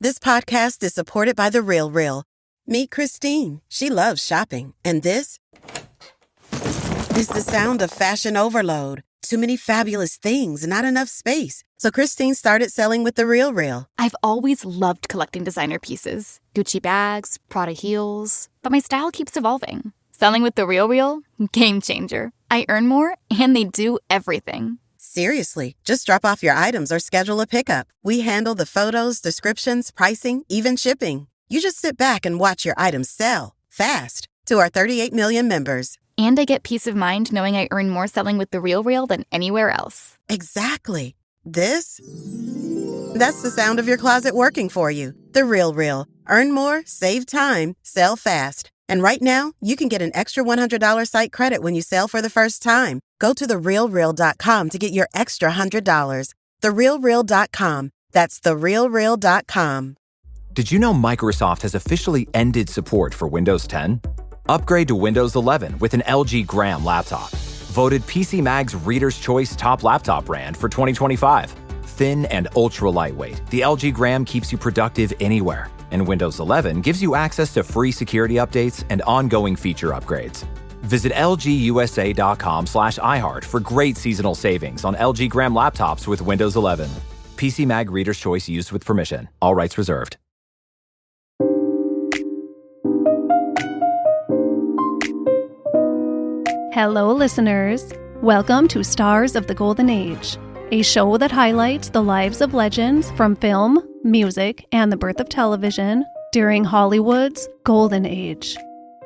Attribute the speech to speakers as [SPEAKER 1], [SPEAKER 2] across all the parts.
[SPEAKER 1] This podcast is supported by The RealReal. Meet Christine. She loves shopping. And this is the sound of fashion overload. Too many fabulous things, not enough space. So Christine started selling with The RealReal.
[SPEAKER 2] I've always loved collecting designer pieces. Gucci bags, Prada heels. But my style keeps evolving. Selling with The RealReal? Game changer. I earn more, and they do everything.
[SPEAKER 1] Seriously, just drop off your items or schedule a pickup. We handle the photos, descriptions, pricing, even shipping. You just sit back and watch your items sell fast to our 38 million members.
[SPEAKER 2] And I get peace of mind knowing I earn more selling with The RealReal than anywhere else.
[SPEAKER 1] Exactly. That's the sound of your closet working for you. The RealReal. Earn more, save time, sell fast. And right now, you can get an extra $100 site credit when you sell for the first time. Go to therealreal.com to get your extra $100. Therealreal.com. That's therealreal.com.
[SPEAKER 3] Did you know Microsoft has officially ended support for Windows 10? Upgrade to Windows 11 with an LG Gram laptop. Voted PC Mag's Reader's Choice Top Laptop Brand for 2025. Thin and ultra lightweight, the LG Gram keeps you productive anywhere. And Windows 11 gives you access to free security updates and ongoing feature upgrades. Visit lgusa.com/iHeart for great seasonal savings on LG Gram laptops with Windows 11. PC Mag Reader's Choice used with permission. All rights reserved.
[SPEAKER 4] Hello, listeners. Welcome to Stars of the Golden Age, a show that highlights the lives of legends from film, music, and the birth of television during Hollywood's Golden Age,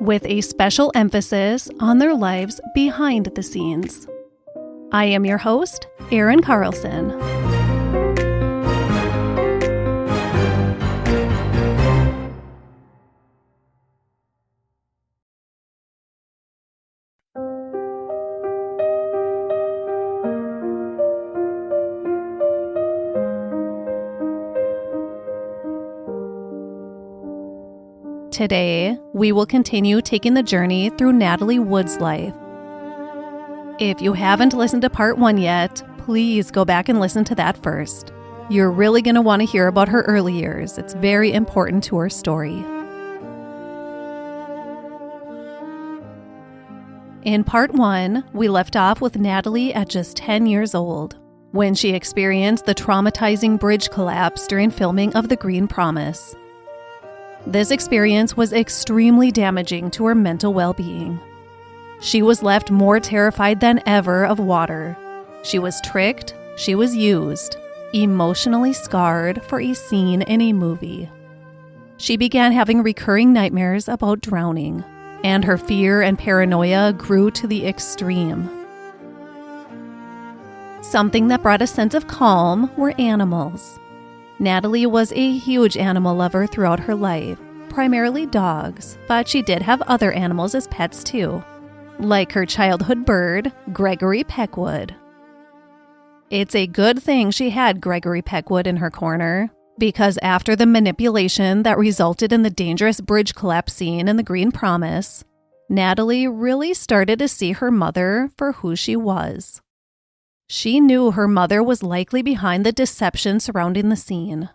[SPEAKER 4] with a special emphasis on their lives behind the scenes. I am your host, Erin Carlson. Today, we will continue taking the journey through Natalie Wood's life. If you haven't listened to part 1 yet, please go back and listen to that first. You're really going to want to hear about her early years. It's very important to her story. In part 1, we left off with Natalie at just 10 years old, when she experienced the traumatizing bridge collapse during filming of The Green Promise. This experience was extremely damaging to her mental well-being. She was left more terrified than ever of water. She was tricked, she was used, emotionally scarred for a scene in a movie. She began having recurring nightmares about drowning, and her fear and paranoia grew to the extreme. Something that brought a sense of calm were animals. Natalie was a huge animal lover throughout her life, primarily dogs, but she did have other animals as pets too, like her childhood bird, Gregory Peckwood. It's a good thing she had Gregory Peckwood in her corner, because after the manipulation that resulted in the dangerous bridge collapse scene in The Green Promise, Natalie really started to see her mother for who she was. She knew her mother was likely behind the deception surrounding the scene.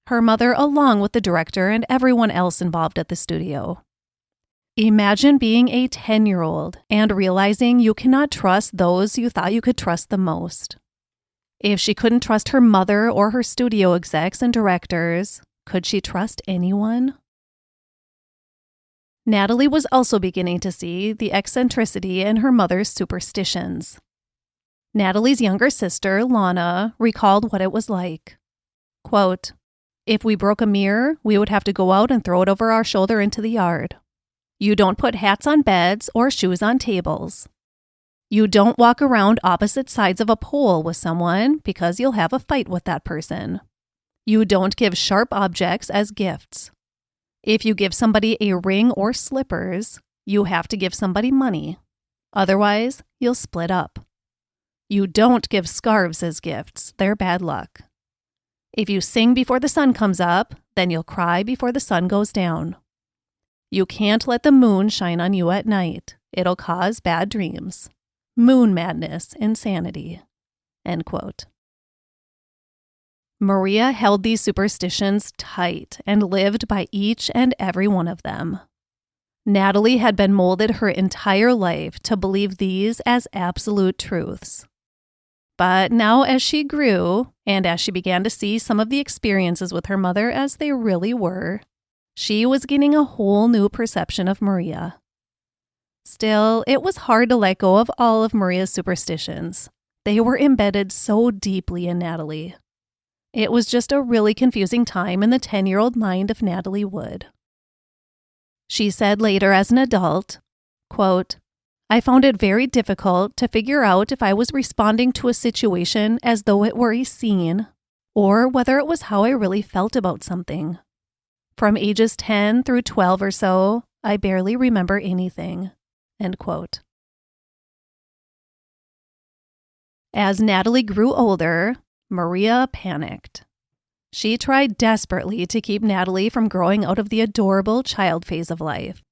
[SPEAKER 4] Her mother, along with the director and everyone else involved at the studio. Imagine being a 10-year-old and realizing you cannot trust those you thought you could trust the most. If she couldn't trust her mother or her studio execs and directors, could she trust anyone? Natalie was also beginning to see the eccentricity in her mother's superstitions. Natalie's younger sister, Lana, recalled what it was like. Quote, "If we broke a mirror, we would have to go out and throw it over our shoulder into the yard. You don't put hats on beds or shoes on tables. You don't walk around opposite sides of a pole with someone because you'll have a fight with that person. You don't give sharp objects as gifts. If you give somebody a ring or slippers, you have to give somebody money. Otherwise, you'll split up. You don't give scarves as gifts. They're bad luck. If you sing before the sun comes up, then you'll cry before the sun goes down. You can't let the moon shine on you at night. It'll cause bad dreams. Moon madness, insanity." End quote. Maria held these superstitions tight and lived by each and every one of them. Natalie had been molded her entire life to believe these as absolute truths. But now as she grew, and as she began to see some of the experiences with her mother as they really were, she was gaining a whole new perception of Maria. Still, it was hard to let go of all of Maria's superstitions. They were embedded so deeply in Natalie. It was just a really confusing time in the 10-year-old mind of Natalie Wood. She said later as an adult, quote, "I found it very difficult to figure out if I was responding to a situation as though it were a scene, or whether it was how I really felt about something. From ages 10 through 12 or so, I barely remember anything." End quote. As Natalie grew older, Maria panicked. She tried desperately to keep Natalie from growing out of the adorable child phase of life.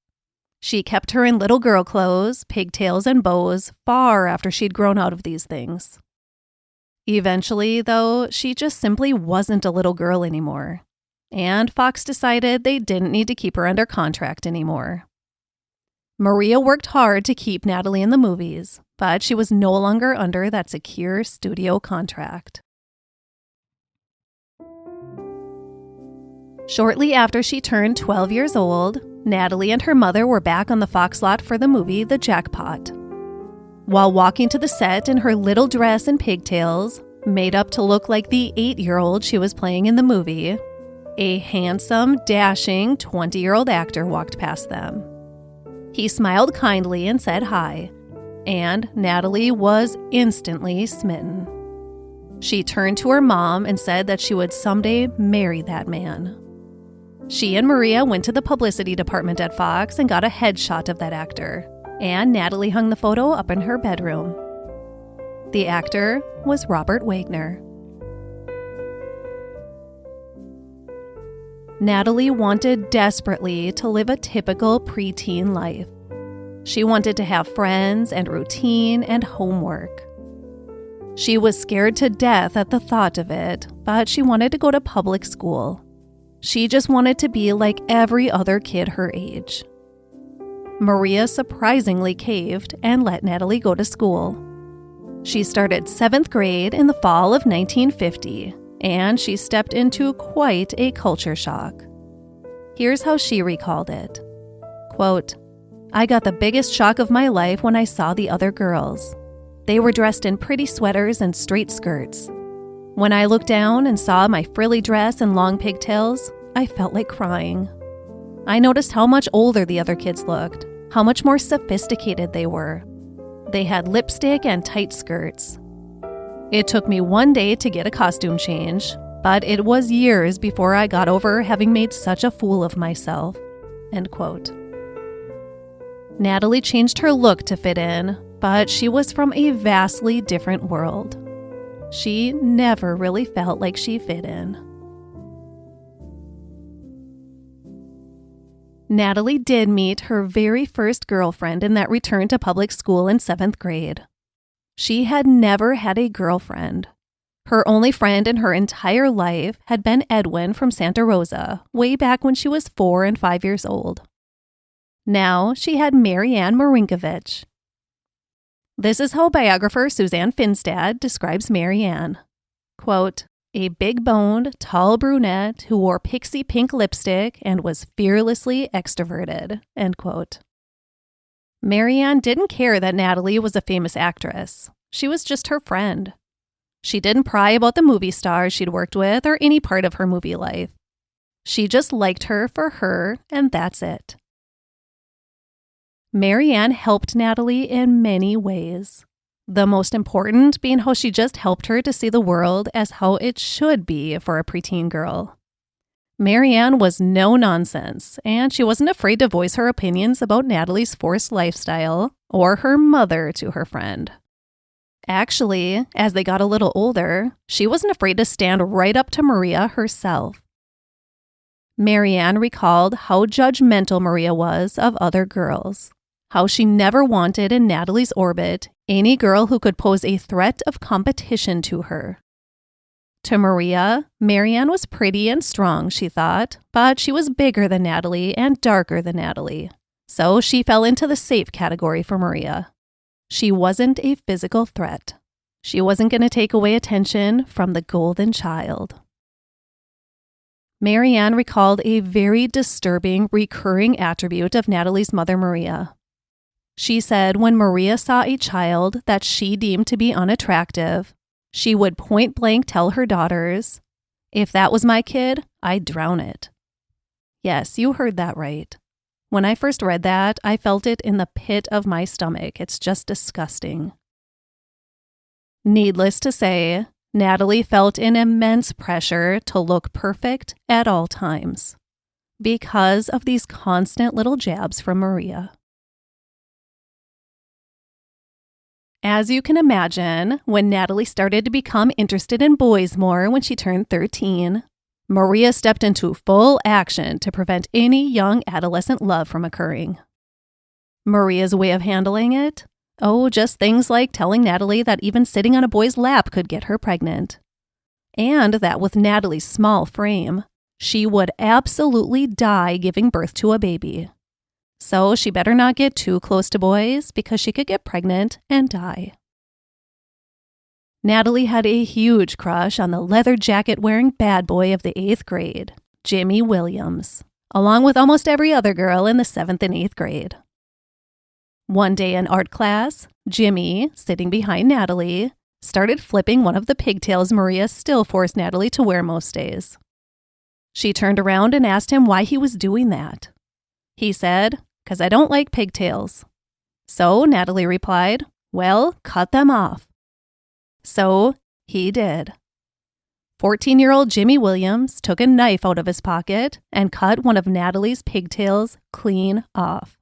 [SPEAKER 4] She kept her in little girl clothes, pigtails, and bows far after she'd grown out of these things. Eventually, though, she just simply wasn't a little girl anymore, and Fox decided they didn't need to keep her under contract anymore. Maria worked hard to keep Natalie in the movies, but she was no longer under that secure studio contract. Shortly after she turned 12 years old, Natalie and her mother were back on the Fox lot for the movie The Jackpot. While walking to the set in her little dress and pigtails, made up to look like the 8-year-old she was playing in the movie, a handsome, dashing 20-year-old actor walked past them. He smiled kindly and said hi, and Natalie was instantly smitten. She turned to her mom and said that she would someday marry that man. She and Maria went to the publicity department at Fox and got a headshot of that actor, and Natalie hung the photo up in her bedroom. The actor was Robert Wagner. Natalie wanted desperately to live a typical preteen life. She wanted to have friends and routine and homework. She was scared to death at the thought of it, but she wanted to go to public school. She just wanted to be like every other kid her age. Maria surprisingly caved and let Natalie go to school. She started 7th grade in the fall of 1950, and she stepped into quite a culture shock. Here's how she recalled it. Quote, "I got the biggest shock of my life when I saw the other girls. They were dressed in pretty sweaters and straight skirts. When I looked down and saw my frilly dress and long pigtails, I felt like crying. I noticed how much older the other kids looked, how much more sophisticated they were. They had lipstick and tight skirts. It took me one day to get a costume change, but it was years before I got over having made such a fool of myself." End quote. Natalie changed her look to fit in, but she was from a vastly different world. She never really felt like she fit in. Natalie did meet her very first girlfriend in that return to public school in 7th grade. She had never had a girlfriend. Her only friend in her entire life had been Edwin from Santa Rosa, way back when she was 4 and 5 years old. Now she had Marianne Marinkovich. This is how biographer Suzanne Finstad describes Marianne. Quote, "A big-boned, tall brunette who wore pixie pink lipstick and was fearlessly extroverted." End quote. Marianne didn't care that Natalie was a famous actress. She was just her friend. She didn't pry about the movie stars she'd worked with or any part of her movie life. She just liked her for her, and that's it. Marianne helped Natalie in many ways. The most important being how she just helped her to see the world as how it should be for a preteen girl. Marianne was no nonsense, and she wasn't afraid to voice her opinions about Natalie's forced lifestyle or her mother to her friend. Actually, as they got a little older, she wasn't afraid to stand right up to Maria herself. Marianne recalled how judgmental Maria was of other girls, how she never wanted in Natalie's orbit any girl who could pose a threat of competition to her. To Maria, Marianne was pretty and strong, she thought, but she was bigger than Natalie and darker than Natalie. So she fell into the safe category for Maria. She wasn't a physical threat. She wasn't going to take away attention from the golden child. Marianne recalled a very disturbing, recurring attribute of Natalie's mother, Maria. She said when Maria saw a child that she deemed to be unattractive, she would point blank tell her daughters, "If that was my kid, I'd drown it." Yes, you heard that right. When I first read that, I felt it in the pit of my stomach. It's just disgusting. Needless to say, Natalie felt an immense pressure to look perfect at all times because of these constant little jabs from Maria. As you can imagine, when Natalie started to become interested in boys more when she turned 13, Maria stepped into full action to prevent any young adolescent love from occurring. Maria's way of handling it? Oh, just things like telling Natalie that even sitting on a boy's lap could get her pregnant. And that with Natalie's small frame, she would absolutely die giving birth to a baby. So she better not get too close to boys because she could get pregnant and die. Natalie had a huge crush on the leather jacket-wearing bad boy of the 8th grade, Jimmy Williams, along with almost every other girl in the 7th and 8th grade. One day in art class, Jimmy, sitting behind Natalie, started flipping one of the pigtails Maria still forced Natalie to wear most days. She turned around and asked him why he was doing that. He said, "'Cause I don't like pigtails." So Natalie replied, "Well, cut them off." So he did. 14-year-old Jimmy Williams took a knife out of his pocket and cut one of Natalie's pigtails clean off.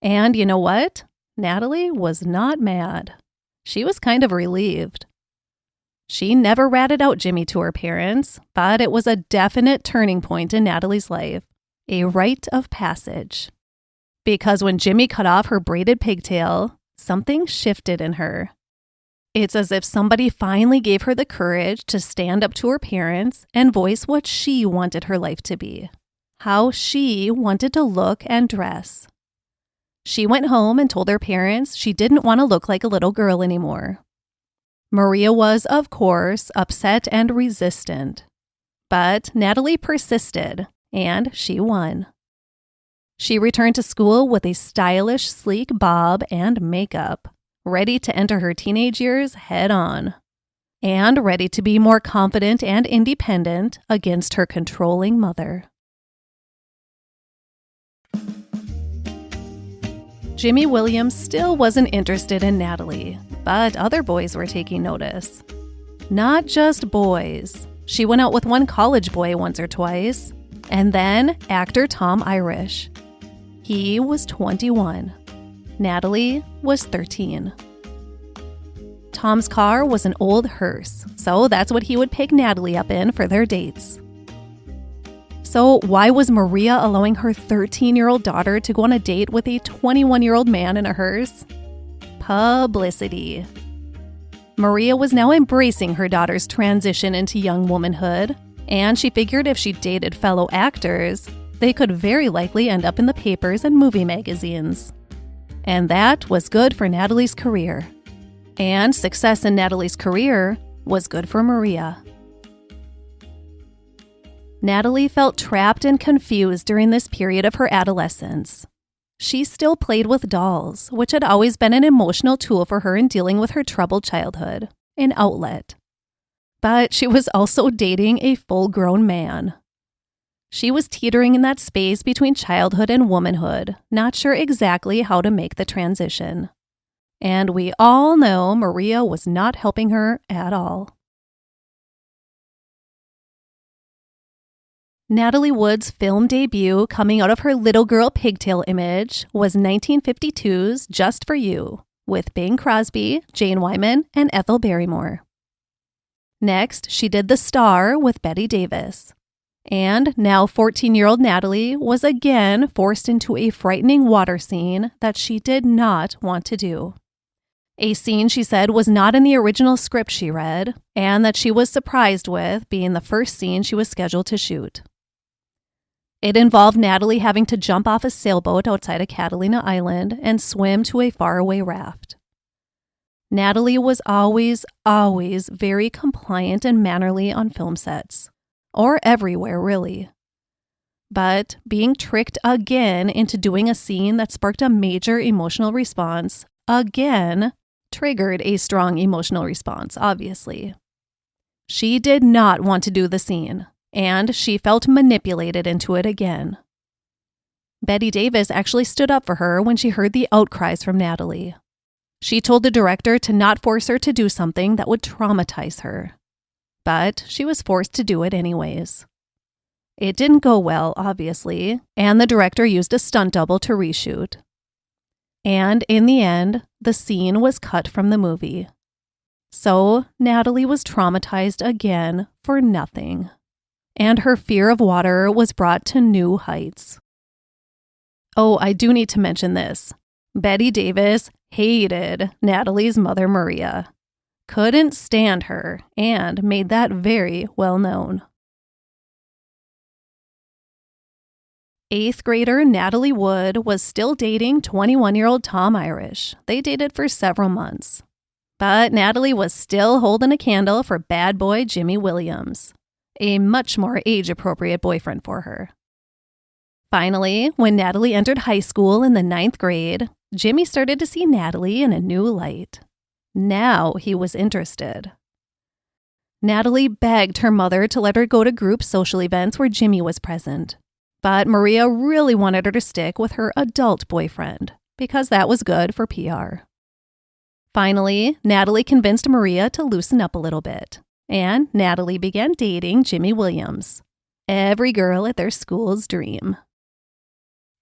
[SPEAKER 4] And you know what? Natalie was not mad. She was kind of relieved. She never ratted out Jimmy to her parents, but it was a definite turning point in Natalie's life, a rite of passage. Because when Jimmy cut off her braided pigtail, something shifted in her. It's as if somebody finally gave her the courage to stand up to her parents and voice what she wanted her life to be, how she wanted to look and dress. She went home and told her parents she didn't want to look like a little girl anymore. Maria was, of course, upset and resistant. But Natalie persisted, and she won. She returned to school with a stylish, sleek bob and makeup, ready to enter her teenage years head on, and ready to be more confident and independent against her controlling mother. Jimmy Williams still wasn't interested in Natalie, but other boys were taking notice. Not just boys. She went out with one college boy once or twice, and then actor Tom Irish. He was 21. Natalie was 13. Tom's car was an old hearse, so that's what he would pick Natalie up in for their dates. So why was Maria allowing her 13-year-old daughter to go on a date with a 21-year-old man in a hearse? Publicity. Maria was now embracing her daughter's transition into young womanhood, and she figured if she dated fellow actors, they could very likely end up in the papers and movie magazines. And that was good for Natalie's career. And success in Natalie's career was good for Maria. Natalie felt trapped and confused during this period of her adolescence. She still played with dolls, which had always been an emotional tool for her in dealing with her troubled childhood, an outlet. But she was also dating a full-grown man. She was teetering in that space between childhood and womanhood, not sure exactly how to make the transition. And we all know Maria was not helping her at all. Natalie Wood's film debut coming out of her little girl pigtail image was 1952's Just for You, with Bing Crosby, Jane Wyman, and Ethel Barrymore. Next, she did The Star with Bette Davis. And now 14-year-old Natalie was again forced into a frightening water scene that she did not want to do. A scene she said was not in the original script she read, and that she was surprised with, being the first scene she was scheduled to shoot. It involved Natalie having to jump off a sailboat outside of Catalina Island and swim to a faraway raft. Natalie was always very compliant and mannerly on film sets, or everywhere really. But being tricked again into doing a scene that sparked a major emotional response, again, triggered a strong emotional response, obviously. She did not want to do the scene, and she felt manipulated into it again. Bette Davis actually stood up for her when she heard the outcries from Natalie. She told the director to not force her to do something that would traumatize her. But she was forced to do it anyways. It didn't go well, obviously, and the director used a stunt double to reshoot. And in the end, the scene was cut from the movie. So Natalie was traumatized again for nothing. And her fear of water was brought to new heights. Oh, I do need to mention this. Bette Davis hated Natalie's mother, Maria. Couldn't stand her, and made that very well known. 8th grader Natalie Wood was still dating 21-year-old Tom Irish. They dated for several months. But Natalie was still holding a candle for bad boy Jimmy Williams, a much more age-appropriate boyfriend for her. Finally, when Natalie entered high school in the 9th grade, Jimmy started to see Natalie in a new light. Now he was interested. Natalie begged her mother to let her go to group social events where Jimmy was present. But Maria really wanted her to stick with her adult boyfriend, because that was good for PR. Finally, Natalie convinced Maria to loosen up a little bit, and Natalie began dating Jimmy Williams, every girl at their school's dream.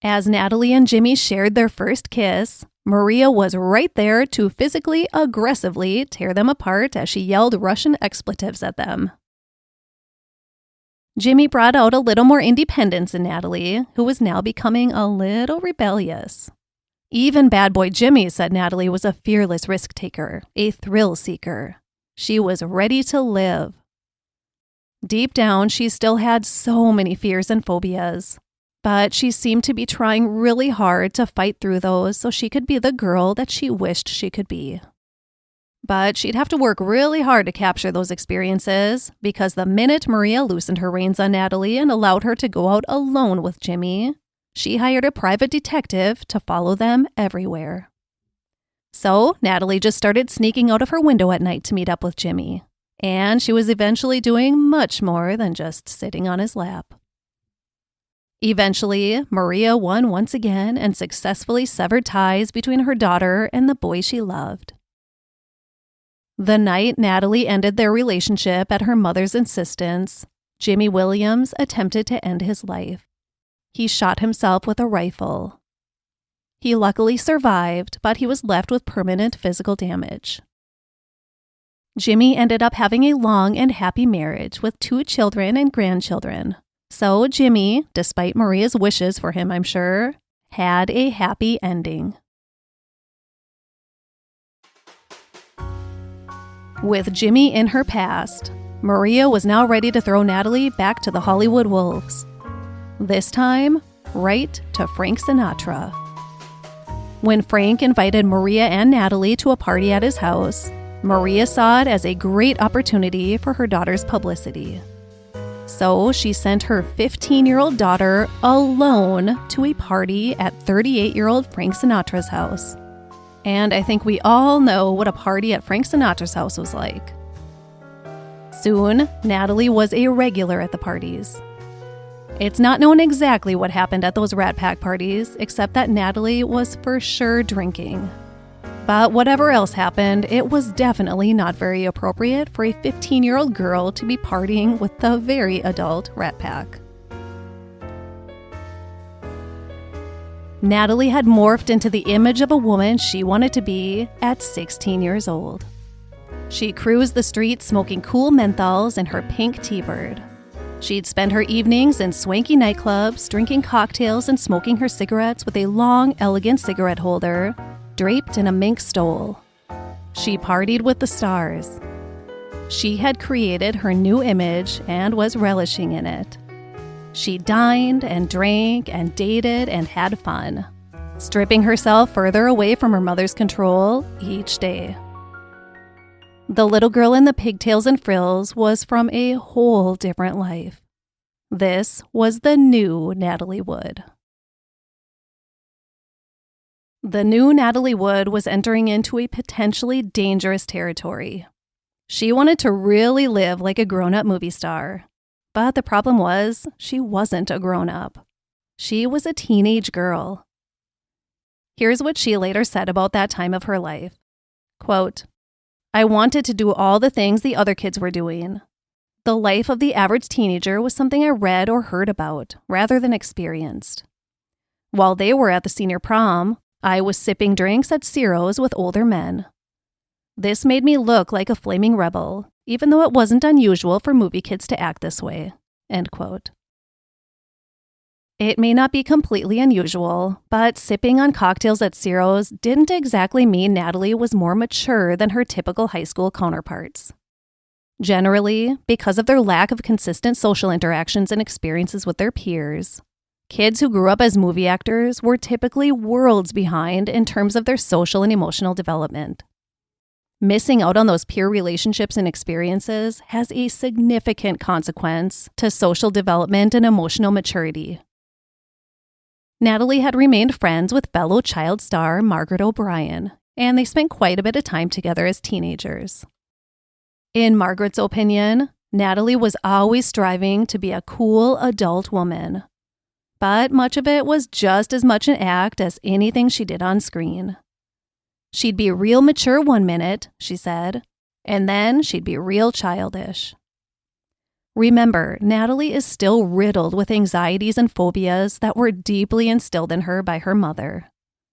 [SPEAKER 4] As Natalie and Jimmy shared their first kiss, Maria was right there to physically, aggressively tear them apart as she yelled Russian expletives at them. Jimmy brought out a little more independence in Natalie, who was now becoming a little rebellious. Even bad boy Jimmy said Natalie was a fearless risk taker, a thrill seeker. She was ready to live. Deep down, she still had so many fears and phobias, but she seemed to be trying really hard to fight through those so she could be the girl that she wished she could be. But she'd have to work really hard to capture those experiences, because the minute Maria loosened her reins on Natalie and allowed her to go out alone with Jimmy, she hired a private detective to follow them everywhere. So Natalie just started sneaking out of her window at night to meet up with Jimmy, and she was eventually doing much more than just sitting on his lap. Eventually, Maria won once again and successfully severed ties between her daughter and the boy she loved. The night Natalie ended their relationship at her mother's insistence, Jimmy Williams attempted to end his life. He shot himself with a rifle. He luckily survived, but he was left with permanent physical damage. Jimmy ended up having a long and happy marriage with 2 children and grandchildren. So Jimmy, despite Maria's wishes for him, I'm sure, had a happy ending. With Jimmy in her past, Maria was now ready to throw Natalie back to the Hollywood wolves. This time, right to Frank Sinatra. When Frank invited Maria and Natalie to a party at his house, Maria saw it as a great opportunity for her daughter's publicity. So she sent her 15-year-old daughter alone to a party at 38-year-old Frank Sinatra's house. And I think we all know what a party at Frank Sinatra's house was like. Soon, Natalie was a regular at the parties. It's not known exactly what happened at those Rat Pack parties, except that Natalie was for sure drinking. But whatever else happened, it was definitely not very appropriate for a 15-year-old girl to be partying with the very adult Rat Pack. Natalie had morphed into the image of a woman she wanted to be at 16 years old. She cruised the streets smoking cool menthols in her pink T-Bird. She'd spend her evenings in swanky nightclubs, drinking cocktails and smoking her cigarettes with a long, elegant cigarette holder draped in a mink stole. She partied with the stars. She had created her new image and was relishing in it. She dined and drank and dated and had fun, stripping herself further away from her mother's control each day. The little girl in the pigtails and frills was from a whole different life. This was the new Natalie Wood. The new Natalie Wood was entering into a potentially dangerous territory. She wanted to really live like a grown-up movie star. But the problem was, she wasn't a grown-up. She was a teenage girl. Here's what she later said about that time of her life. Quote, "I wanted to do all the things the other kids were doing. The life of the average teenager was something I read or heard about, rather than experienced. While they were at the senior prom, I was sipping drinks at Ciro's with older men. This made me look like a flaming rebel, even though it wasn't unusual for movie kids to act this way." End quote. It may not be completely unusual, but sipping on cocktails at Ciro's didn't exactly mean Natalie was more mature than her typical high school counterparts. Generally, because of their lack of consistent social interactions and experiences with their peers, kids who grew up as movie actors were typically worlds behind in terms of their social and emotional development. Missing out on those peer relationships and experiences has a significant consequence to social development and emotional maturity. Natalie had remained friends with fellow child star Margaret O'Brien, and they spent quite a bit of time together as teenagers. In Margaret's opinion, Natalie was always striving to be a cool adult woman, but much of it was just as much an act as anything she did on screen. She'd be real mature one minute, she said, and then she'd be real childish. Remember, Natalie is still riddled with anxieties and phobias that were deeply instilled in her by her mother.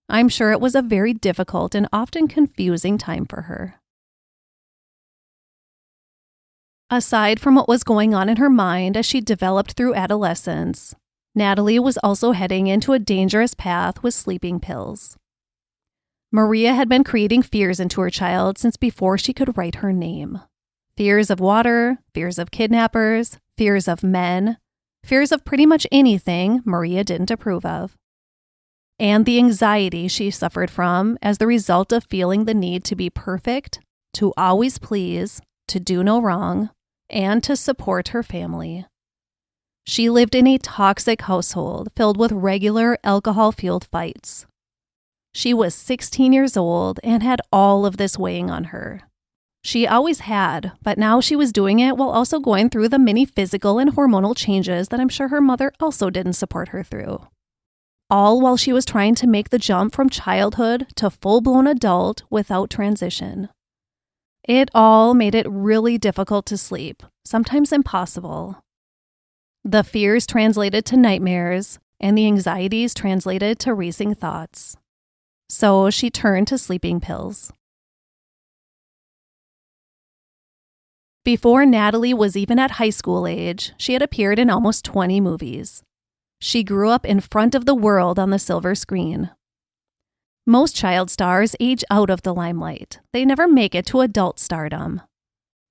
[SPEAKER 4] I'm sure it was a very difficult and often confusing time for her. Aside from what was going on in her mind as she developed through adolescence, Natalie was also heading into a dangerous path with sleeping pills. Maria had been creating fears into her child since before she could write her name. Fears of water, fears of kidnappers, fears of men, fears of pretty much anything Maria didn't approve of. And the anxiety she suffered from as the result of feeling the need to be perfect, to always please, to do no wrong, and to support her family. She lived in a toxic household filled with regular alcohol-fueled fights. She was 16 years old and had all of this weighing on her. She always had, but now she was doing it while also going through the many physical and hormonal changes that I'm sure her mother also didn't support her through. All while she was trying to make the jump from childhood to full-blown adult without transition. It all made it really difficult to sleep, sometimes impossible. The fears translated to nightmares, and the anxieties translated to racing thoughts. So she turned to sleeping pills. Before Natalie was even at high school age, she had appeared in almost 20 movies. She grew up in front of the world on the silver screen. Most child stars age out of the limelight. They never make it to adult stardom.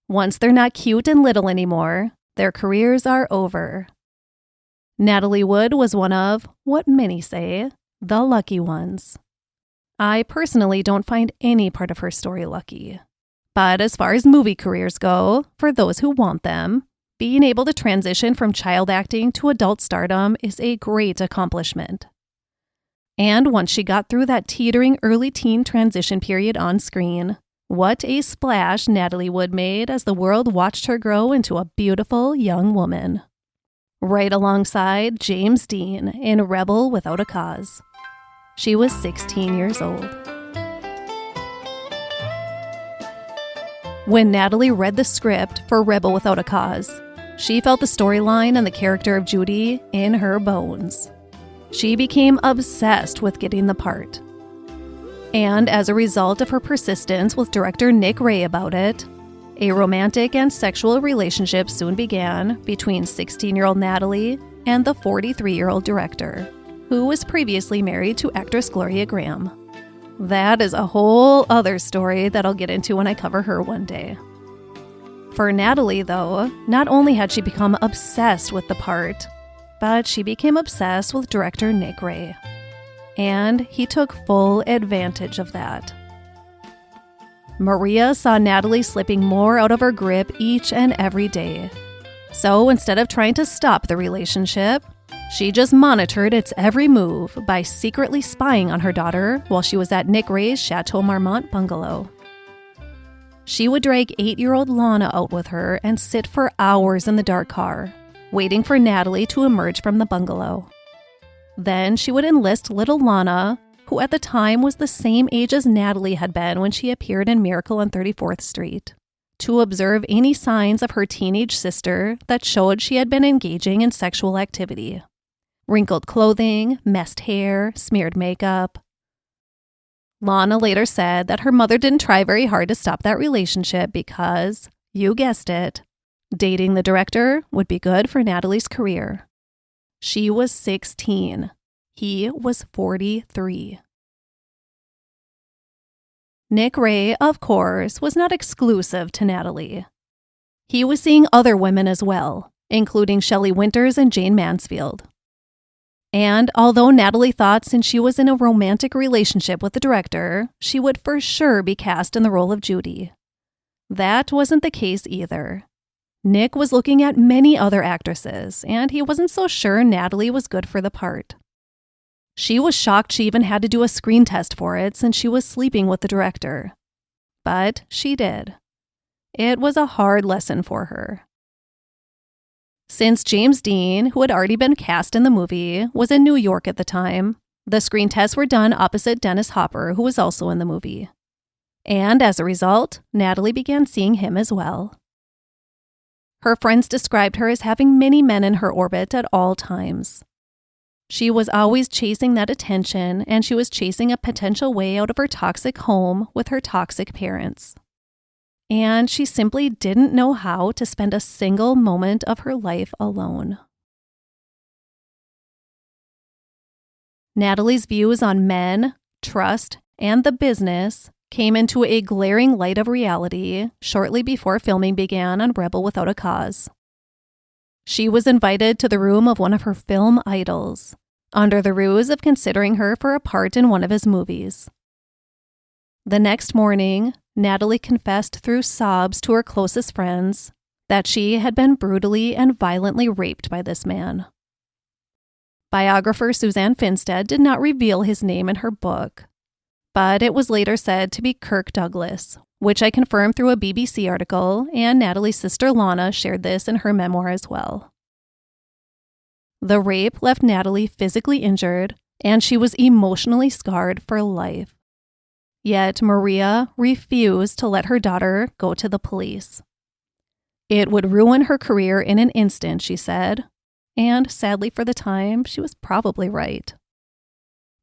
[SPEAKER 4] Once they're not cute and little anymore, their careers are over. Natalie Wood was one of, what many say, the lucky ones. I personally don't find any part of her story lucky. But as far as movie careers go, for those who want them, being able to transition from child acting to adult stardom is a great accomplishment. And once she got through that teetering early teen transition period on screen, what a splash Natalie Wood made as the world watched her grow into a beautiful young woman. Right alongside James Dean in Rebel Without a Cause. She was 16 years old. When Natalie read the script for Rebel Without a Cause, she felt the storyline and the character of Judy in her bones. She became obsessed with getting the part. And as a result of her persistence with director Nick Ray about it, a romantic and sexual relationship soon began between 16-year-old Natalie and the 43-year-old director, who was previously married to actress Gloria Graham. That is a whole other story that I'll get into when I cover her one day. For Natalie, though, not only had she become obsessed with the part, but she became obsessed with director Nick Ray. And he took full advantage of that. Maria saw Natalie slipping more out of her grip each and every day. So instead of trying to stop the relationship, she just monitored its every move by secretly spying on her daughter while she was at Nick Ray's Chateau Marmont bungalow. She would drag 8-year-old Lana out with her and sit for hours in the dark car, waiting for Natalie to emerge from the bungalow. Then she would enlist little Lana, who at the time was the same age as Natalie had been when she appeared in Miracle on 34th Street, to observe any signs of her teenage sister that showed she had been engaging in sexual activity. Wrinkled clothing, messed hair, smeared makeup. Lana later said that her mother didn't try very hard to stop that relationship because, you guessed it, dating the director would be good for Natalie's career. She was 16. He was 43. Nick Ray, of course, was not exclusive to Natalie. He was seeing other women as well, including Shelley Winters and Jane Mansfield. And although Natalie thought since she was in a romantic relationship with the director, she would for sure be cast in the role of Judy, that wasn't the case either. Nick was looking at many other actresses, and he wasn't so sure Natalie was good for the part. She was shocked she even had to do a screen test for it since she was sleeping with the director. But she did. It was a hard lesson for her. Since James Dean, who had already been cast in the movie, was in New York at the time, the screen tests were done opposite Dennis Hopper, who was also in the movie. And as a result, Natalie began seeing him as well. Her friends described her as having many men in her orbit at all times. She was always chasing that attention, and she was chasing a potential way out of her toxic home with her toxic parents. And she simply didn't know how to spend a single moment of her life alone. Natalie's views on men, trust, and the business came into a glaring light of reality shortly before filming began on Rebel Without a Cause. She was invited to the room of one of her film idols, under the ruse of considering her for a part in one of his movies. The next morning, Natalie confessed through sobs to her closest friends that she had been brutally and violently raped by this man. Biographer Suzanne Finstad did not reveal his name in her book, but it was later said to be Kirk Douglas, which I confirmed through a BBC article, and Natalie's sister Lana shared this in her memoir as well. The rape left Natalie physically injured, and she was emotionally scarred for life. Yet Maria refused to let her daughter go to the police. It would ruin her career in an instant, she said, and sadly for the time, she was probably right.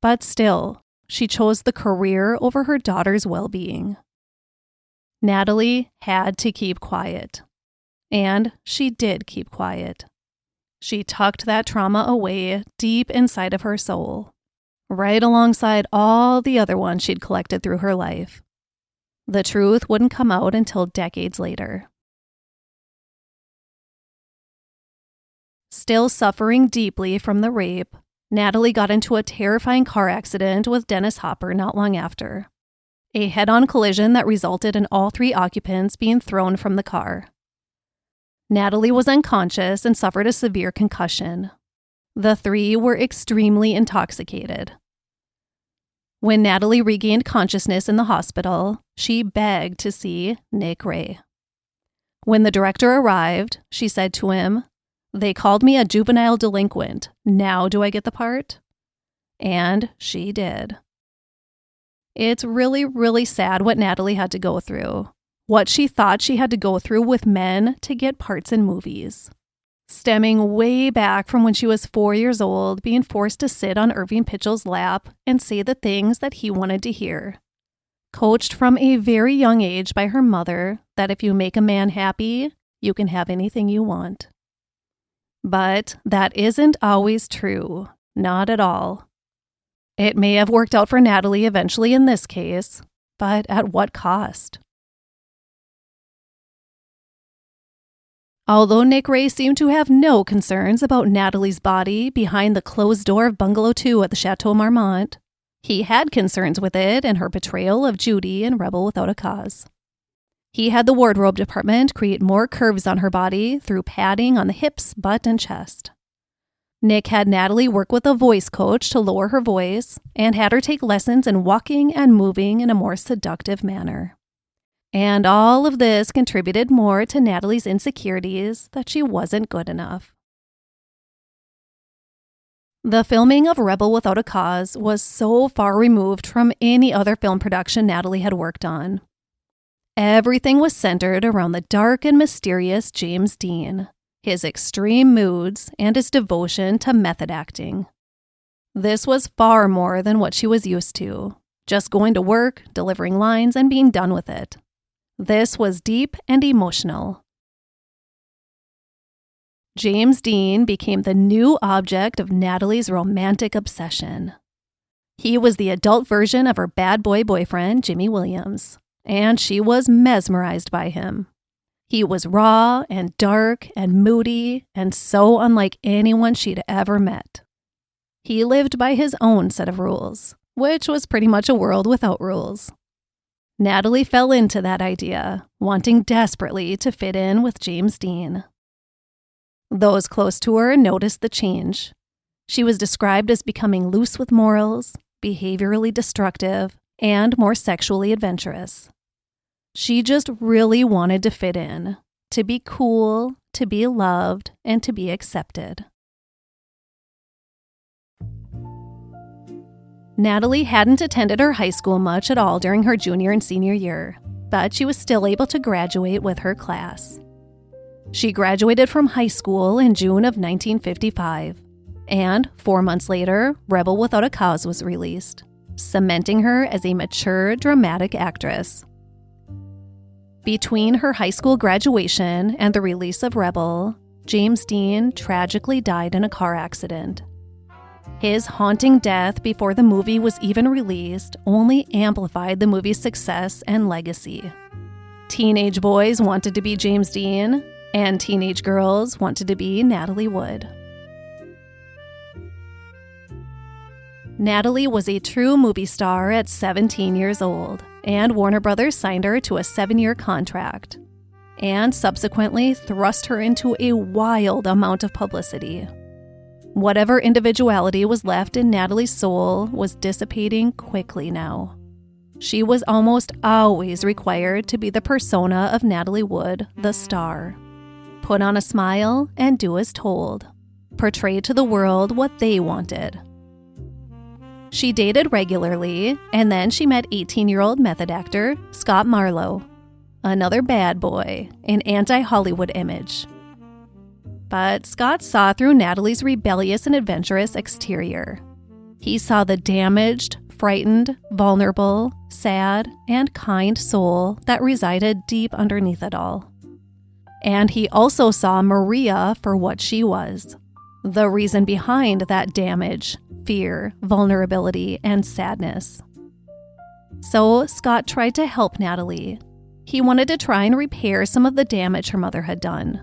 [SPEAKER 4] But still, she chose the career over her daughter's well-being. Natalie had to keep quiet, and she did keep quiet. She tucked that trauma away deep inside of her soul, right alongside all the other ones she'd collected through her life. The truth wouldn't come out until decades later. Still suffering deeply from the rape, Natalie got into a terrifying car accident with Dennis Hopper not long after. A head-on collision that resulted in all 3 occupants being thrown from the car. Natalie was unconscious and suffered a severe concussion. The 3 were extremely intoxicated. When Natalie regained consciousness in the hospital, she begged to see Nick Ray. When the director arrived, she said to him, "They called me a juvenile delinquent. Now do I get the part?" And she did. It's really, really sad what Natalie had to go through. What she thought she had to go through with men to get parts in movies. Stemming way back from when she was 4 years old, being forced to sit on Irving Pitchell's lap and say the things that he wanted to hear. Coached from a very young age by her mother that if you make a man happy, you can have anything you want. But that isn't always true. Not at all. It may have worked out for Natalie eventually in this case, but at what cost? Although Nick Ray seemed to have no concerns about Natalie's body behind the closed door of Bungalow 2 at the Chateau Marmont, he had concerns with it and her betrayal of Judy in Rebel Without a Cause. He had the wardrobe department create more curves on her body through padding on the hips, butt, and chest. Nick had Natalie work with a voice coach to lower her voice and had her take lessons in walking and moving in a more seductive manner. And all of this contributed more to Natalie's insecurities that she wasn't good enough. The filming of Rebel Without a Cause was so far removed from any other film production Natalie had worked on. Everything was centered around the dark and mysterious James Dean, his extreme moods, and his devotion to method acting. This was far more than what she was used to, just going to work, delivering lines, and being done with it. This was deep and emotional. James Dean became the new object of Natalie's romantic obsession. He was the adult version of her bad boy boyfriend, Jimmy Williams, and she was mesmerized by him. He was raw and dark and moody and so unlike anyone she'd ever met. He lived by his own set of rules, which was pretty much a world without rules. Natalie fell into that idea, wanting desperately to fit in with James Dean. Those close to her noticed the change. She was described as becoming loose with morals, behaviorally destructive, and more sexually adventurous. She just really wanted to fit in, to be cool, to be loved, and to be accepted. Natalie hadn't attended her high school much at all during her junior and senior year, but she was still able to graduate with her class. She graduated from high school in June of 1955, and 4 months later, Rebel Without a Cause was released, cementing her as a mature, dramatic actress. Between her high school graduation and the release of Rebel, James Dean tragically died in a car accident. His haunting death before the movie was even released only amplified the movie's success and legacy. Teenage boys wanted to be James Dean, and teenage girls wanted to be Natalie Wood. Natalie was a true movie star at 17 years old, and Warner Brothers signed her to a 7-year contract, and subsequently thrust her into a wild amount of publicity. Whatever individuality was left in Natalie's soul was dissipating quickly now. She was almost always required to be the persona of Natalie Wood, the star. Put on a smile and do as told. Portray to the world what they wanted. She dated regularly, and then she met 18-year-old method actor Scott Marlowe, another bad boy, an anti-Hollywood image. But Scott saw through Natalie's rebellious and adventurous exterior. He saw the damaged, frightened, vulnerable, sad, and kind soul that resided deep underneath it all. And he also saw Maria for what she was, the reason behind that damage, fear, vulnerability, and sadness. So Scott tried to help Natalie. He wanted to try and repair some of the damage her mother had done.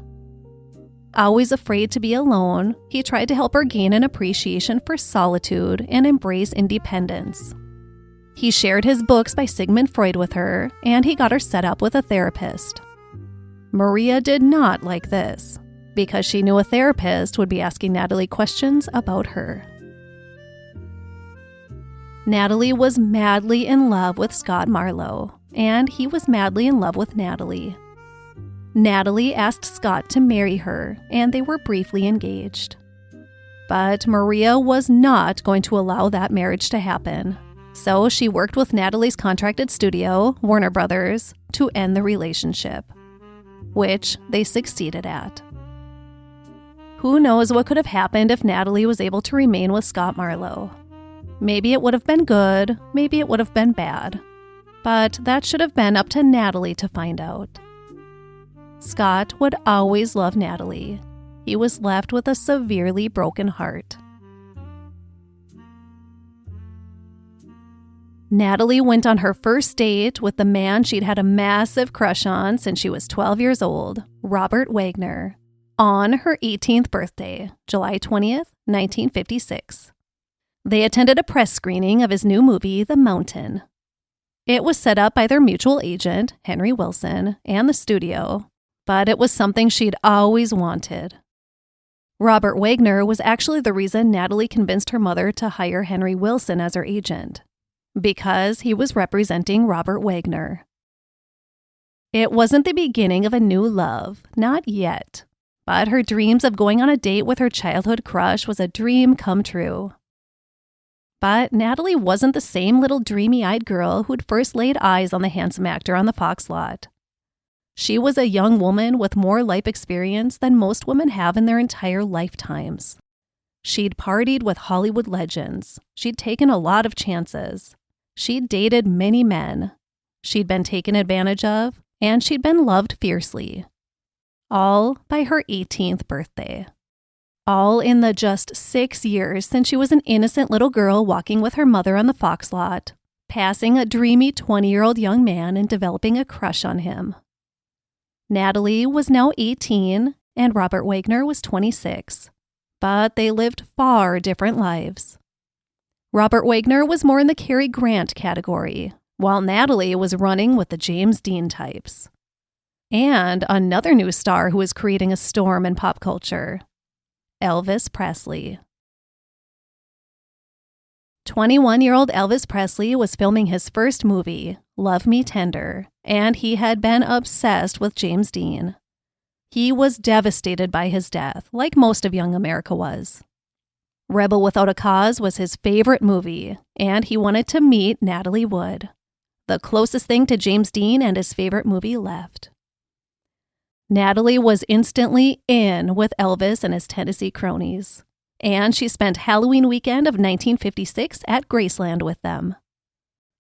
[SPEAKER 4] Always afraid to be alone, he tried to help her gain an appreciation for solitude and embrace independence. He shared his books by Sigmund Freud with her, and he got her set up with a therapist. Maria did not like this, because she knew a therapist would be asking Natalie questions about her. Natalie was madly in love with Scott Marlowe, and he was madly in love with Natalie. Natalie asked Scott to marry her, and they were briefly engaged. But Maria was not going to allow that marriage to happen, so she worked with Natalie's contracted studio, Warner Brothers, to end the relationship, which they succeeded at. Who knows what could have happened if Natalie was able to remain with Scott Marlowe? Maybe it would have been good, maybe it would have been bad. But that should have been up to Natalie to find out. Scott would always love Natalie. He was left with a severely broken heart. Natalie went on her first date with the man she'd had a massive crush on since she was 12 years old, Robert Wagner, on her 18th birthday, July 20th, 1956. They attended a press screening of his new movie, The Mountain. It was set up by their mutual agent, Henry Wilson, and the studio, but it was something she'd always wanted. Robert Wagner was actually the reason Natalie convinced her mother to hire Henry Wilson as her agent, because he was representing Robert Wagner. It wasn't the beginning of a new love, not yet, but her dreams of going on a date with her childhood crush was a dream come true. But Natalie wasn't the same little dreamy-eyed girl who'd first laid eyes on the handsome actor on the Fox lot. She was a young woman with more life experience than most women have in their entire lifetimes. She'd partied with Hollywood legends. She'd taken a lot of chances. She'd dated many men. She'd been taken advantage of, and she'd been loved fiercely. All by her 18th birthday. All in the just 6 years since she was an innocent little girl walking with her mother on the Fox lot, passing a dreamy 20-year-old young man and developing a crush on him. Natalie was now 18, and Robert Wagner was 26, but they lived far different lives. Robert Wagner was more in the Cary Grant category, while Natalie was running with the James Dean types. And another new star who was creating a storm in pop culture, Elvis Presley. 21-year-old Elvis Presley was filming his first movie, Love Me Tender, and he had been obsessed with James Dean. He was devastated by his death, like most of young America was. Rebel Without a Cause was his favorite movie, and he wanted to meet Natalie Wood, the closest thing to James Dean and his favorite movie left. Natalie was instantly in with Elvis and his Tennessee cronies, and she spent Halloween weekend of 1956 at Graceland with them.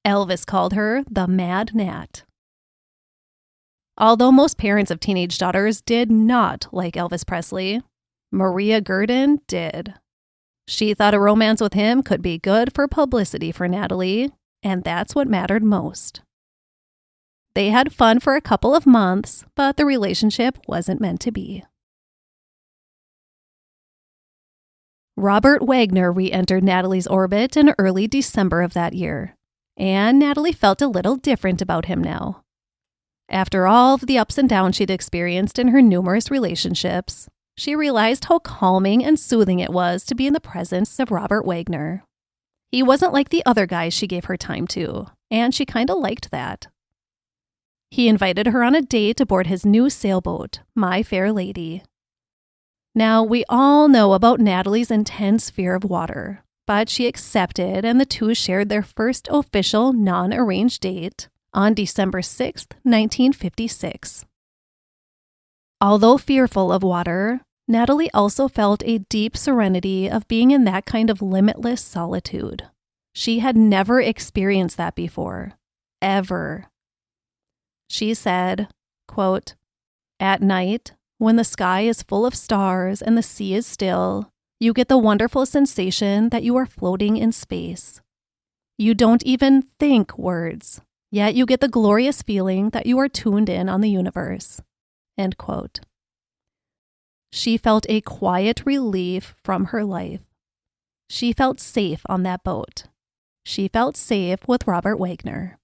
[SPEAKER 4] Elvis called her the Mad Nat. Although most parents of teenage daughters did not like Elvis Presley, Maria Gurdon did. She thought a romance with him could be good for publicity for Natalie, and that's what mattered most. They had fun for a couple of months, but the relationship wasn't meant to be. Robert Wagner re-entered Natalie's orbit in early December of that year, and Natalie felt a little different about him now. After all of the ups and downs she'd experienced in her numerous relationships, she realized how calming and soothing it was to be in the presence of Robert Wagner. He wasn't like the other guys she gave her time to, and she kind of liked that. He invited her on a date aboard his new sailboat, My Fair Lady. Now, we all know about Natalie's intense fear of water, but she accepted and the two shared their first official non-arranged date on December 6, 1956. Although fearful of water, Natalie also felt a deep serenity of being in that kind of limitless solitude. She had never experienced that before, ever. She said, quote, "At night, when the sky is full of stars and the sea is still, you get the wonderful sensation that you are floating in space. You don't even think words, yet you get the glorious feeling that you are tuned in on the universe." End quote. She felt a quiet relief from her life. She felt safe on that boat. She felt safe with Robert Wagner.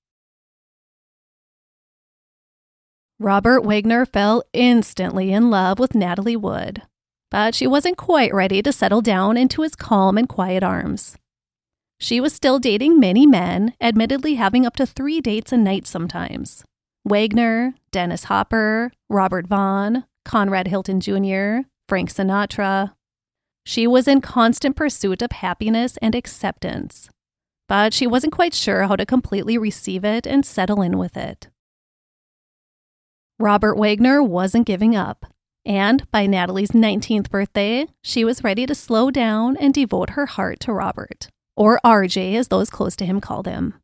[SPEAKER 4] Robert Wagner fell instantly in love with Natalie Wood, but she wasn't quite ready to settle down into his calm and quiet arms. She was still dating many men, admittedly having up to 3 dates a night sometimes. Wagner, Dennis Hopper, Robert Vaughn, Conrad Hilton Jr., Frank Sinatra. She was in constant pursuit of happiness and acceptance, but she wasn't quite sure how to completely receive it and settle in with it. Robert Wagner wasn't giving up, and by Natalie's 19th birthday, she was ready to slow down and devote her heart to Robert, or RJ as those close to him called him.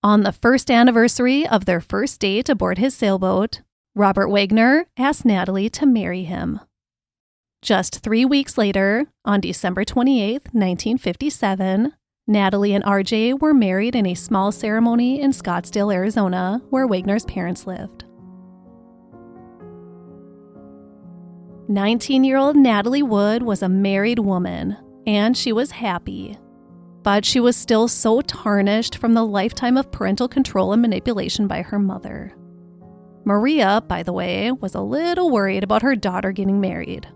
[SPEAKER 4] On the first anniversary of their first date aboard his sailboat, Robert Wagner asked Natalie to marry him. Just 3 weeks later, on December 28, 1957, Natalie and RJ were married in a small ceremony in Scottsdale, Arizona, where Wagner's parents lived. 19-year-old Natalie Wood was a married woman, and she was happy. But she was still so tarnished from the lifetime of parental control and manipulation by her mother. Maria, by the way, was a little worried about her daughter getting married,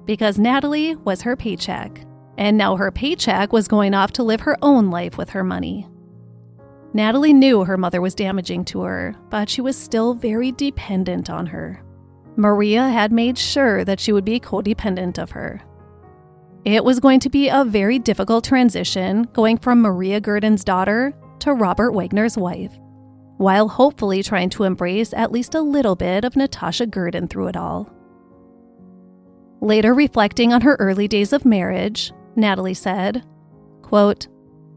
[SPEAKER 4] because Natalie was her paycheck, and now her paycheck was going off to live her own life with her money. Natalie knew her mother was damaging to her, but she was still very dependent on her. Maria had made sure that she would be codependent of her. It was going to be a very difficult transition going from Maria Gurdon's daughter to Robert Wagner's wife, while hopefully trying to embrace at least a little bit of Natasha Gurdon through it all. Later reflecting on her early days of marriage, Natalie said, quote,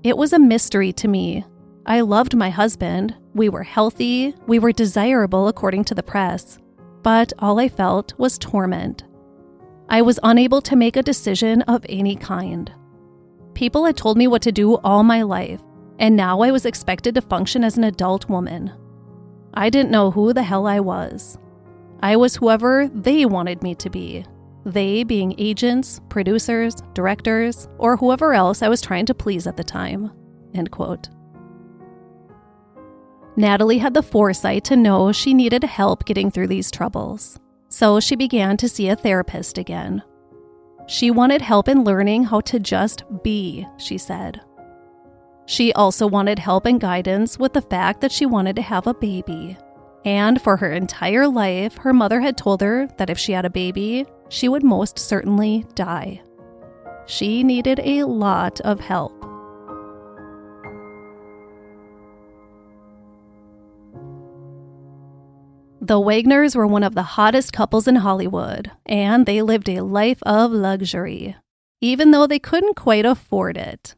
[SPEAKER 4] "It was a mystery to me. I loved my husband. We were healthy. We were desirable according to the press. But all I felt was torment. I was unable to make a decision of any kind. People had told me what to do all my life, and now I was expected to function as an adult woman. I didn't know who the hell I was. I was whoever they wanted me to be, they being agents, producers, directors, or whoever else I was trying to please at the time." End quote. Natalie had the foresight to know she needed help getting through these troubles, so she began to see a therapist again. She wanted help in learning how to just be, she said. She also wanted help and guidance with the fact that she wanted to have a baby. And for her entire life, her mother had told her that if she had a baby, she would most certainly die. She needed a lot of help. The Wagners were one of the hottest couples in Hollywood, and they lived a life of luxury, even though they couldn't quite afford it.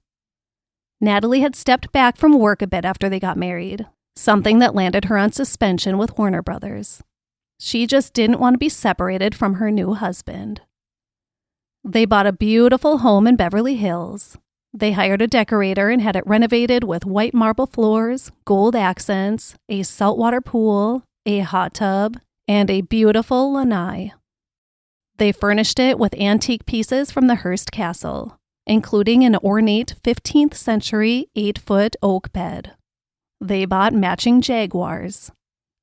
[SPEAKER 4] Natalie had stepped back from work a bit after they got married, something that landed her on suspension with Warner Brothers. She just didn't want to be separated from her new husband. They bought a beautiful home in Beverly Hills. They hired a decorator and had it renovated with white marble floors, gold accents, a saltwater pool, a hot tub, and a beautiful lanai. They furnished it with antique pieces from the Hearst Castle, including an ornate 15th century 8-foot oak bed. They bought matching Jaguars.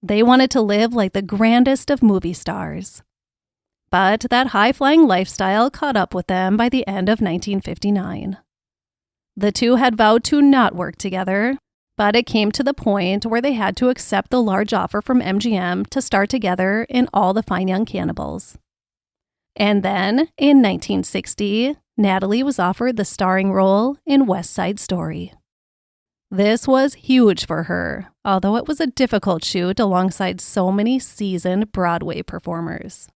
[SPEAKER 4] They wanted to live like the grandest of movie stars. But that high-flying lifestyle caught up with them by the end of 1959. The two had vowed to not work together, but it came to the point where they had to accept the large offer from MGM to star together in All the Fine Young Cannibals. And then, in 1960, Natalie was offered the starring role in West Side Story. This was huge for her, although it was a difficult shoot alongside so many seasoned Broadway performers.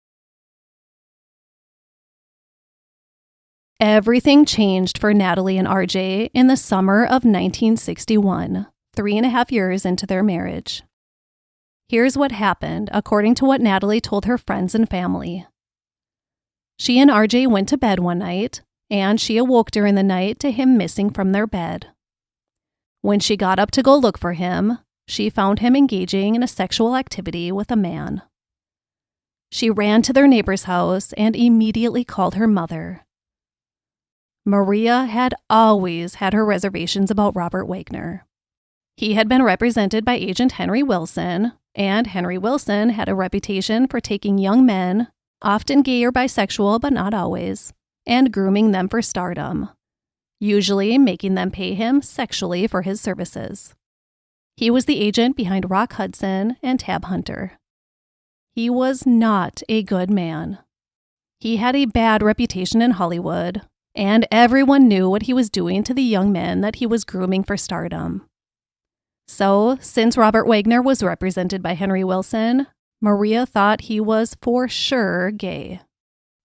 [SPEAKER 4] Everything changed for Natalie and RJ in the summer of 1961, 3.5 years into their marriage. Here's what happened, according to what Natalie told her friends and family. She and RJ went to bed one night, and she awoke during the night to him missing from their bed. When she got up to go look for him, she found him engaging in a sexual activity with a man. She ran to their neighbor's house and immediately called her mother. Maria had always had her reservations about Robert Wagner. He had been represented by agent Henry Wilson, and Henry Wilson had a reputation for taking young men, often gay or bisexual but not always, and grooming them for stardom, usually making them pay him sexually for his services. He was the agent behind Rock Hudson and Tab Hunter. He was not a good man. He had a bad reputation in Hollywood, and everyone knew what he was doing to the young men that he was grooming for stardom. So, since Robert Wagner was represented by Henry Wilson, Maria thought he was for sure gay.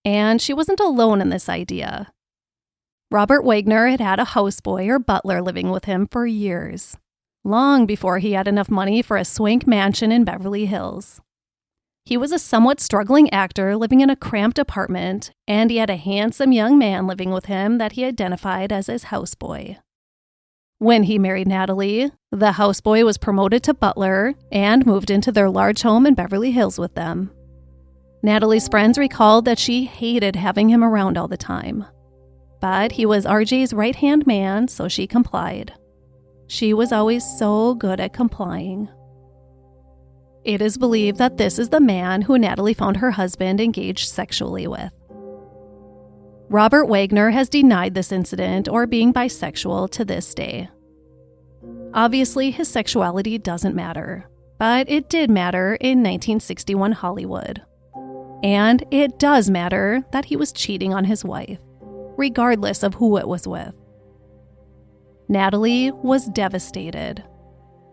[SPEAKER 4] And she wasn't alone in this idea. Robert Wagner had had a houseboy or butler living with him for years, long before he had enough money for a swank mansion in Beverly Hills. He was a somewhat struggling actor living in a cramped apartment, and he had a handsome young man living with him that he identified as his houseboy. When he married Natalie, the houseboy was promoted to butler and moved into their large home in Beverly Hills with them. Natalie's friends recalled that she hated having him around all the time. But he was RJ's right-hand man, so she complied. She was always so good at complying. It is believed that this is the man who Natalie found her husband engaged sexually with. Robert Wagner has denied this incident or being bisexual to this day. Obviously, his sexuality doesn't matter, but it did matter in 1961 Hollywood. And it does matter that he was cheating on his wife, regardless of who it was with. Natalie was devastated.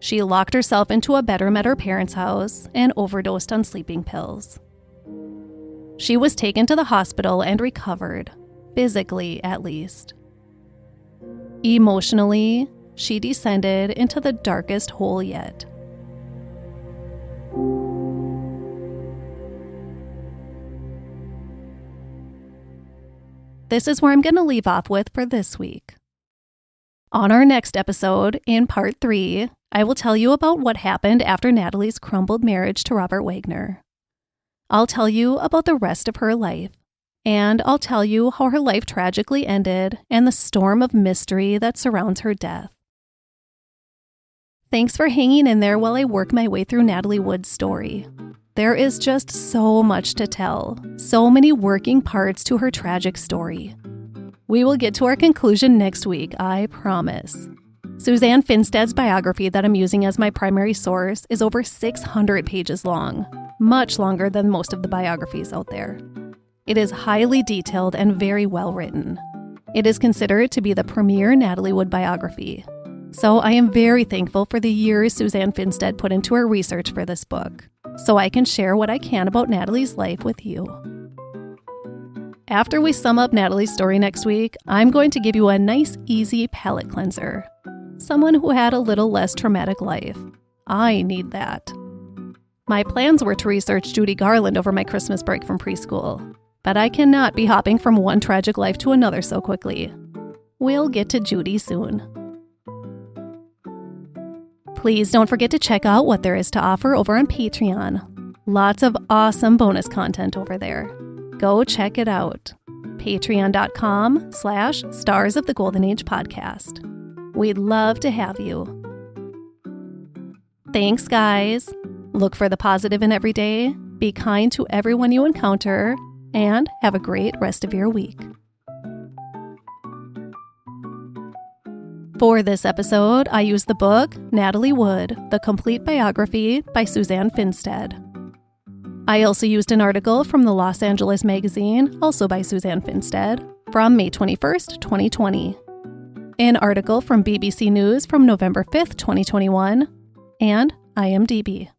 [SPEAKER 4] She locked herself into a bedroom at her parents' house and overdosed on sleeping pills. She was taken to the hospital and recovered, physically at least. Emotionally, she descended into the darkest hole yet. This is where I'm going to leave off with for this week. On our next episode, in part 3, I will tell you about what happened after Natalie's crumbled marriage to Robert Wagner. I'll tell you about the rest of her life, and I'll tell you how her life tragically ended and the storm of mystery that surrounds her death. Thanks for hanging in there while I work my way through Natalie Wood's story. There is just so much to tell, so many working parts to her tragic story. We will get to our conclusion next week, I promise. Suzanne Finstad's biography that I'm using as my primary source is over 600 pages long, much longer than most of the biographies out there. It is highly detailed and very well written. It is considered to be the premier Natalie Wood biography. So I am very thankful for the years Suzanne Finstad put into her research for this book, so I can share what I can about Natalie's life with you. After we sum up Natalie's story next week, I'm going to give you a nice, easy palate cleanser. Someone who had a little less traumatic life. I need that. My plans were to research Judy Garland over my Christmas break from preschool, but I cannot be hopping from one tragic life to another so quickly. We'll get to Judy soon. Please don't forget to check out what there is to offer over on Patreon. Lots of awesome bonus content over there. Go check it out. Patreon.com/Stars of the Golden Age Podcast. We'd love to have you. Thanks, guys. Look for the positive in every day, be kind to everyone you encounter, and have a great rest of your week. For this episode, I used the book Natalie Wood, The Complete Biography by Suzanne Finstad. I also used an article from the Los Angeles Magazine, also by Suzanne Finstad, from May 21st, 2020. An article from BBC News from November 5th, 2021, and IMDB.